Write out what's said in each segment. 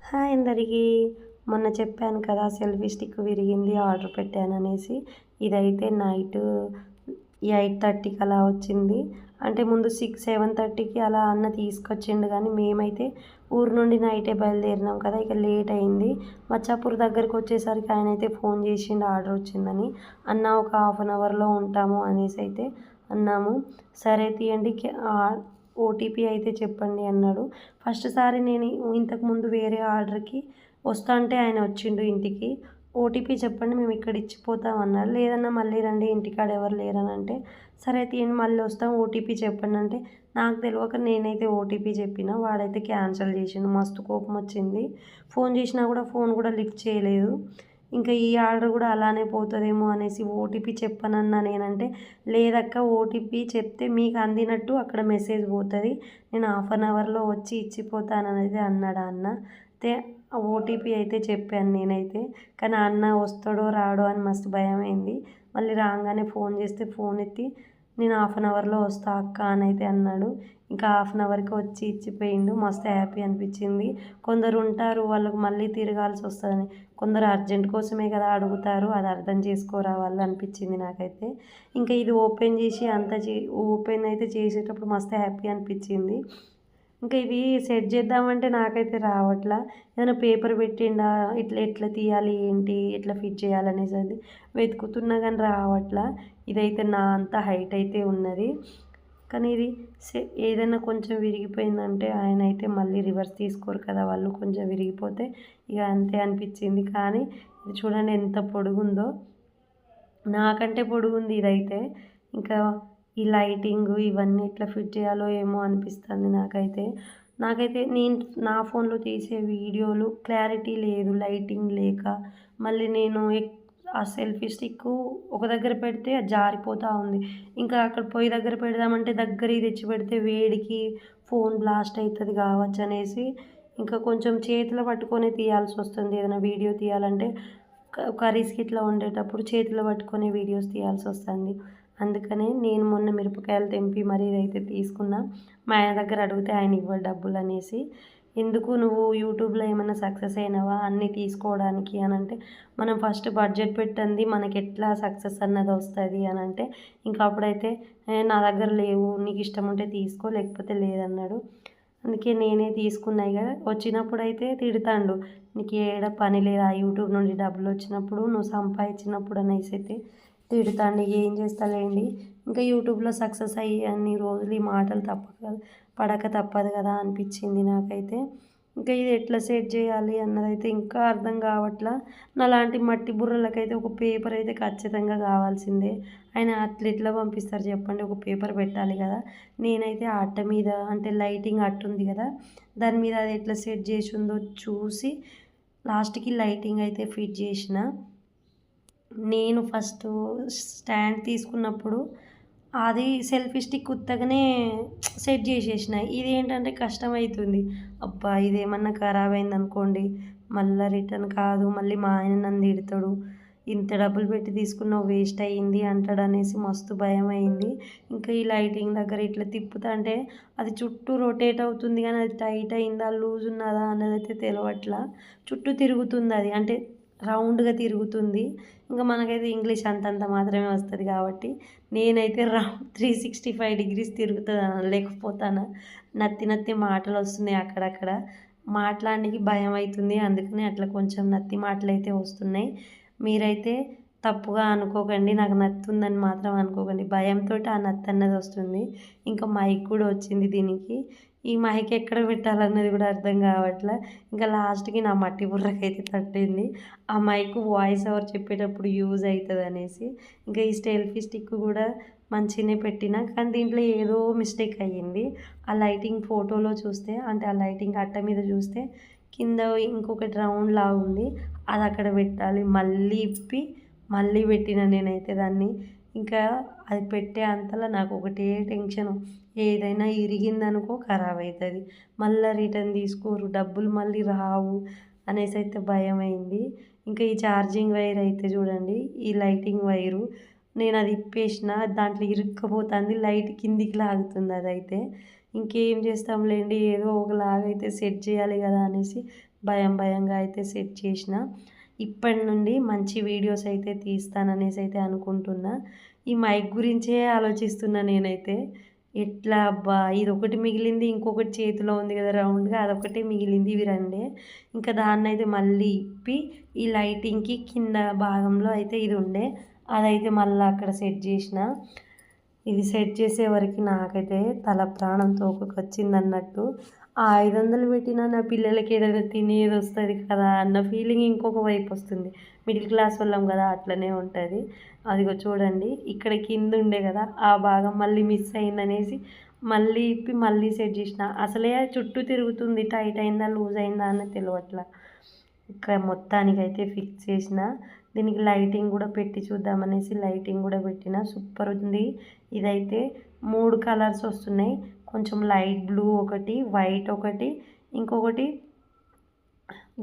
Hi అందరికీ. మొన్న చెప్పాను కదా సెల్ఫీ స్టిక్ విరిగింది ఆర్డర్ పెట్టాననేసి. ఇదైతే నైట్ 8:30కి అలా వచ్చింది. అంటే ముందు 7:30కి అలా అన్న తీసుకొచ్చిండు కానీ మేమైతే ఊరు నుండి నైటే బయలుదేరినాం కదా, ఇక లేట్ అయింది. మచ్చాపూర్ దగ్గరికి వచ్చేసరికి ఆయనైతే ఫోన్ చేసిండు ఆర్డర్ వచ్చిందని. అన్న ఒక హాఫ్ అన్ అవర్లో ఉంటాము అనేసి అయితే అన్నాము. సరే తీయండి ఓటీపీ అయితే చెప్పండి అన్నాడు. ఫస్ట్ సారి నేను ఇంతకుముందు వేరే ఆర్డర్‌కి వస్తా అంటే ఆయన వచ్చిండు ఇంటికి. ఓటీపీ చెప్పండి మేము ఇక్కడ ఇచ్చిపోతాం అన్నారు. లేదన్నా మళ్ళీ రండి ఇంటికాడ ఎవరు లేరని అంటే, సరే తీయండి మళ్ళీ వస్తాం ఓటీపీ చెప్పండి అంటే, నాకు తెలవక నేనైతే ఓటీపీ చెప్పిన. వాడైతే క్యాన్సిల్ చేసిండు. మస్తు కోపం వచ్చింది. ఫోన్ చేసినా కూడా ఫోన్ కూడా లిఫ్ట్ చేయలేదు. ఇంకా ఈ ఆర్డర్ కూడా అలానే పోతుందేమో అనేసి ఓటీపీ చెప్పనన్నా నేనంటే, లేదక్క ఓటీపీ చెప్తే మీకు అందినట్టు అక్కడ మెసేజ్ పోతుంది, నేను హాఫ్ అన్ అవర్లో వచ్చి ఇచ్చిపోతాననేది అన్నాడు ఆ అన్న. అయితే ఆ ఓటీపీ అయితే చెప్పాను నేనైతే. కానీ ఆ అన్న వస్తాడో రాడో అని మస్తు భయమైంది. మళ్ళీ రాగానే ఫోన్ చేస్తే ఫోన్ ఎత్తి నేను హాఫ్ అన్ అవర్లో వస్తా అక్క అని అయితే అన్నాడు. ఇంకా హాఫ్ అన్ అవర్‌కి వచ్చి ఇచ్చిపోయిండు. మస్తు హ్యాపీ అనిపించింది. కొందరు ఉంటారు వాళ్ళకి మళ్ళీ తిరగాల్సి వస్తుందని. కొందరు అర్జెంట్ కోసమే కదా అడుగుతారు, అది అర్థం చేసుకోరా వాళ్ళు అనిపించింది నాకైతే. ఇంకా ఇది ఓపెన్ చేసి అంతా ఓపెన్ అయితే చేసేటప్పుడు మస్తు హ్యాపీ అనిపించింది. ఇంకా ఇది సెట్ చేద్దామంటే నాకైతే రావట్లా. ఏదైనా పేపర్ పెట్టిండా ఇట్లా ఎట్లా తీయాలి ఏంటి ఎట్లా ఫిట్ చేయాలనేసి అది వెతుకుతున్నా కానీ రావట్లా. ఇదైతే నా అంత హైట్ అయితే ఉన్నది. కానీ ఇది ఏదైనా కొంచెం విరిగిపోయిందంటే ఆయన అయితే మళ్ళీ రివర్స్ తీసుకోరు కదా వాళ్ళు. కొంచెం విరిగిపోతే ఇక అంతే అనిపించింది. కానీ ఇది చూడండి ఎంత పొడుగుందో, నాకంటే పొడుగుంది ఇదైతే. ఇంకా ఈ లైటింగ్ ఇవన్నీ ఎట్లా ఫిట్ చేయాలో ఏమో అనిపిస్తుంది నాకైతే. నేను నా ఫోన్లో తీసే వీడియోలు క్లారిటీ లేదు లైటింగ్ లేక. మళ్ళీ నేను ఆ సెల్ఫీ స్టిక్ ఒక దగ్గర పెడితే అది జారిపోతూ ఉంది. ఇంకా అక్కడ పొయ్యి దగ్గర పెడదామంటే దగ్గరికి తెచ్చి పెడితే వేడికి ఫోన్ బ్లాస్ట్ అవుతుంది కావచ్చు అనేసి ఇంకా కొంచెం చేతిలో పట్టుకొని తీయాల్సి వస్తుంది. ఏదైనా వీడియో తీయాలంటే కర్రీస్కి ఇట్లా వండేటప్పుడు చేతిలో పట్టుకొని వీడియోస్ తీయాల్సి వస్తుంది. అందుకనే నేను మొన్న మిరపకాయలు తెంపి మరీ ఇదైతే తీసుకున్నా. మా ఆయన దగ్గర అడిగితే ఆయన ఇవ్వడు డబ్బులు అనేసి. ఎందుకు నువ్వు యూట్యూబ్లో ఏమైనా సక్సెస్ అయినావా అన్నీ తీసుకోవడానికి అని అంటే, మనం ఫస్ట్ బడ్జెట్ పెట్టండి మనకి ఎట్లా సక్సెస్ అన్నది వస్తుంది అని అంటే, ఇంకా అప్పుడైతే నా దగ్గర లేవు నీకు ఇష్టం ఉంటే తీసుకో లేకపోతే లేదన్నాడు. అందుకే నేనే తీసుకున్నా. ఇక వచ్చినప్పుడైతే తిడతాండు, నీకు ఏడ పని లేదా యూట్యూబ్ నుండి డబ్బులు వచ్చినప్పుడు నువ్వు సంపాదించినప్పుడు అనేసి అయితే తిడతాండు. ఏం చేస్తాలేండి, ఇంకా యూట్యూబ్లో సక్సెస్ అయ్యి అన్ని రోజులు ఈ మాటలు పడక తప్పదు కదా అనిపించింది నాకైతే. ఇంకా ఇది ఎట్లా సెట్ చేయాలి అన్నదైతే ఇంకా అర్థం కావట్లా. నాలాంటి మట్టి బుర్రలకైతే ఒక పేపర్ అయితే ఖచ్చితంగా కావాల్సిందే. ఆయన అట్లా ఎట్లా పంపిస్తారు చెప్పండి, ఒక పేపర్ పెట్టాలి కదా. నేనైతే ఆ అట్ట మీద అంటే లైటింగ్ అట్టు ఉంది కదా, దాని మీద అది ఎట్లా సెట్ చేసి ఉందో చూసి లాస్ట్కి లైటింగ్ అయితే ఫిట్ చేసిన. నేను ఫస్ట్ స్టాండ్ తీసుకున్నప్పుడు అది సెల్ఫీ స్టిక్ ఉత్తగానే సెట్ చేసేసిన. ఇదేంటంటే కష్టమవుతుంది. అబ్బా ఇదేమన్నా ఖరాబ్ అయిందనుకోండి మళ్ళీ రిటర్న్ కాదు, మళ్ళీ మా ఆయన నన్ను తిడతాడు, ఇంత డబ్బులు పెట్టి తీసుకున్నావు వేస్ట్ అయ్యింది అంటాడు అనేసి మస్తు భయం అయింది. ఇంకా ఈ లైటింగ్ దగ్గర ఇట్లా తిప్పుతా అంటే అది చుట్టూ రొటేట్ అవుతుంది కానీ అది టైట్ అయిందా లూజ్ ఉన్నదా అన్నది అయితే తెలియట్లా. చుట్టూ తిరుగుతుంది అది, అంటే రౌండ్గా తిరుగుతుంది. ఇంకా మనకైతే ఇంగ్లీష్ అంతంత మాత్రమే వస్తుంది కాబట్టి నేనైతే 365 డిగ్రీస్ తిరుగుతుందా లేకపోతానా. నత్తి నత్తి మాటలు వస్తున్నాయి అక్కడక్కడ, మాట్లాడడానికి భయం అవుతుంది. అందుకని అట్లా కొంచెం నత్తి మాటలు అయితే వస్తున్నాయి. మీరైతే తప్పుగా అనుకోకండి, నాకు నత్తి ఉందని మాత్రం అనుకోకండి. భయంతో ఆ నత్తి అన్నది వస్తుంది. ఇంకా మైక్ కూడా వచ్చింది దీనికి. ఈ మైక్ ఎక్కడ పెట్టాలన్నది కూడా అర్థం కావట్లే. ఇంకా లాస్ట్కి నా మట్టి బుర్రకైతే తట్టింది. ఆ మైక్ వాయిస్ ఓవర్ చెప్పేటప్పుడు యూజ్ అవుతుంది అనేసి. ఇంకా ఈ సెల్ఫీ స్టిక్ కూడా మంచిగానే పెట్టిన, కానీ దీంట్లో ఏదో మిస్టేక్ అయ్యింది. ఆ లైటింగ్ ఫోటోలో చూస్తే అంటే ఆ లైటింగ్ అట్ట మీద చూస్తే కింద ఇంకొకటి రౌండ్ లాగా ఉంది, అది అక్కడ పెట్టాలి. మళ్ళీ ఇప్పి మళ్ళీ పెట్టిన నేనైతే దాన్ని. ఇంకా అది పెట్టే అంతలో నాకు ఒకటే టెన్షను, ఏదైనా ఇరిగిందనుకో ఖరాబ్ అవుతుంది, మళ్ళీ రిటర్న్ తీసుకోరు, డబ్బులు మళ్ళీ రావు అనేసి అయితే భయమైంది. ఇంకా ఈ ఛార్జింగ్ వైర్ అయితే చూడండి, ఈ లైటింగ్ వైరు నేను అది ఇప్పేసిన దాంట్లో ఇరుక్కపోతుంది, లైట్ కిందికి లాగుతుంది అదైతే. ఇంకేం చేస్తాంలేండి ఏదో ఒకలాగైతే సెట్ చేయాలి కదా అనేసి భయంగా అయితే సెట్ చేసిన. ఇప్పటి నుండి మంచి వీడియోస్ అయితే తీస్తాననేసి అయితే అనుకుంటున్నా. ఈ మైక్ గురించే ఆలోచిస్తున్నా నేనైతే. ఎట్లా అబ్బా! ఇదొకటి మిగిలింది. ఇంకొకటి చేతిలో ఉంది కదా రౌండ్‌గా, అదొకటే మిగిలింది. ఇవి రెండే. ఇంకా దాన్నైతే మళ్ళీ ఇప్పి ఈ లైటింగ్‌కి కింద భాగంలో అయితే ఇది ఉండే. అదైతే మళ్ళీ అక్కడ సెట్ చేసిన. ఇది సెట్ చేసే వరకు నాకైతే తల ప్రాణం తోకకొచ్చిందన్నట్టు. ఆ 500 పెట్టినా నా పిల్లలకి ఏదైనా తినేది వస్తుంది కదా అన్న ఫీలింగ్ ఇంకొక వైపు వస్తుంది. మిడిల్ క్లాస్ వాళ్ళం కదా అట్లనే ఉంటుంది. అదిగో చూడండి, ఇక్కడ కింద ఉండే కదా ఆ భాగం మళ్ళీ మిస్ అయిందనేసి మళ్ళీ ఇప్పి మళ్ళీ సెట్ చేసిన. అసలే చుట్టూ తిరుగుతుంది, టైట్ అయిందా లూజ్ అయిందా అని తెలియట్లా. ఇక్కడ మొత్తానికైతే ఫిక్స్ చేసిన. దీనికి లైటింగ్ కూడా పెట్టి చూద్దామనేసి లైటింగ్ కూడా పెట్టిన. సూపర్ ఉంది. ఇదైతే 3 కలర్స్ వస్తున్నాయి. కొంచెం లైట్ బ్లూ ఒకటి, వైట్ ఒకటి, ఇంకొకటి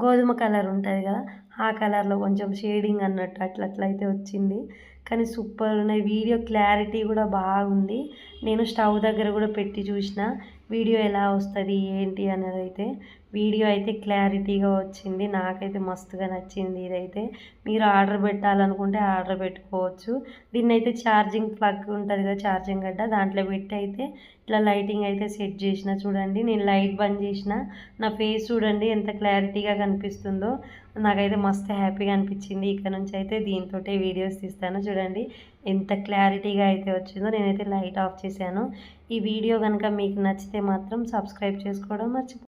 గోధుమ కలర్ ఉంటుంది కదా ఆ కలర్లో కొంచెం షేడింగ్ అన్నట్టు అట్లయితే వచ్చింది. కానీ సూపర్ ఉన్నాయి. వీడియో క్లారిటీ కూడా బాగుంది. నేను స్టవ్ దగ్గర కూడా పెట్టి చూసిన వీడియో ఎలా వస్తుంది ఏంటి అనేది. అయితే వీడియో అయితే క్లారిటీగా వచ్చింది. నాకైతే మస్తుగా నచ్చింది. ఇదైతే మీరు ఆర్డర్ పెట్టాలనుకుంటే ఆర్డర్ పెట్టుకోవచ్చు. దీన్ని అయితే ఛార్జింగ్ ప్లగ్ ఉంటుంది కదా, ఛార్జింగ్ గడ్డ, దాంట్లో పెట్టి అయితే ఇట్లా లైటింగ్ అయితే సెట్ చేసిన. చూడండి, నేను లైట్ బంద్ చేసిన. నా ఫేస్ చూడండి ఎంత క్లారిటీగా కనిపిస్తుందో. నాకైతే మస్తు హ్యాపీగా అనిపించింది. ఇక్కడ నుంచి అయితే దీంతోటే వీడియోస్ తీస్తాను. చూడండి ఎంత క్లారిటీగా అయితే వచ్చిందో. నేనైతే లైట్ ఆఫ్ చేశాను. ఈ వీడియో కనుక మీకు నచ్చితే మాత్రం సబ్స్క్రైబ్ చేసుకోవడం మర్చిపోండి.